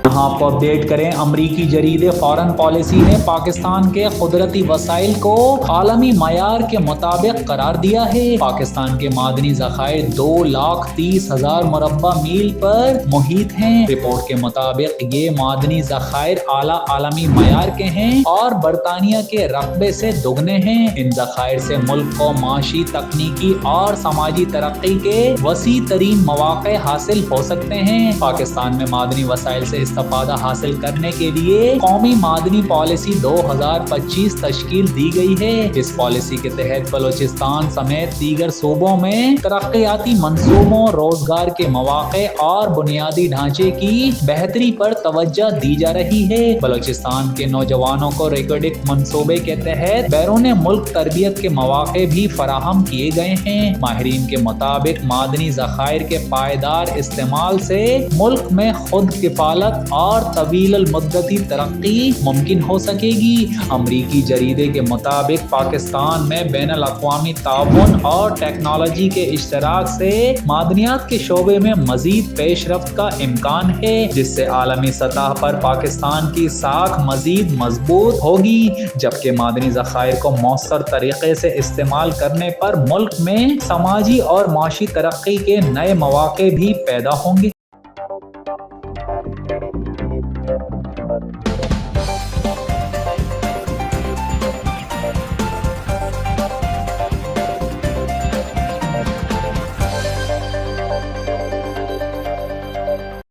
यहाँ आपको अपडेट करें, अमरीकी जरीदे फॉरेन पॉलिसी ने पाकिस्तान के कुदरती वसाइल को आलमी मयार के मुताबिक करार दिया है। पाकिस्तान के मादनी ज़खायर 2,30,000 मुरब्बा मील पर मुहित हैं। रिपोर्ट के मुताबिक ये मादनी ज़खायर आला आलमी मयार के हैं और बरतानिया के रकबे से दुगने हैं। इन ज़खायर से मुल्क को माशी, तकनीकी और समाजी तरक्की के वसी तरीन मौक़े हासिल हो सकते हैं। पाकिस्तान में मादनी वसाइल से इस्तिफादा हासिल करने के लिए कौमी मादनी पॉलिसी 2025 तश्कील दी गई है। इस पॉलिसी के तहत बलूचिस्तान समेत दीगर सूबों में तरक्याती मंसूबों, रोजगार के मौके और बुनियादी ढांचे की बेहतरी पर तवज्जो दी जा रही है। बलूचिस्तान के नौजवानों को रिकॉर्डिक मंसूबे के तहत बैरून मुल्क तरबियत के मौके भी फराहम किए गए हैं। माहिरीन के मुताबिक मादनी ज़खायर के पायदार इस्तेमाल से मुल्क में खुद किफालत और तवील मुद्दती तरक्की मुमकिन हो सकेगी। अमरीकी जरीदे के मुताबिक पाकिस्तान में बैनुल अक़वामी ताउन और टेक्नोलॉजी के इश्तराक से मादनियात के शोबे में मजीद पेशरफ्त का इम्कान है, जिससे आलमी सतह पर पाकिस्तान की साख मजीद मजबूत होगी। जबकि मादनी ज़खायर को मौसर तरीके से इस्तेमाल करने पर मुल्क में समाजी और माशी तरक्की के नए मौके भी पैदा होंगे।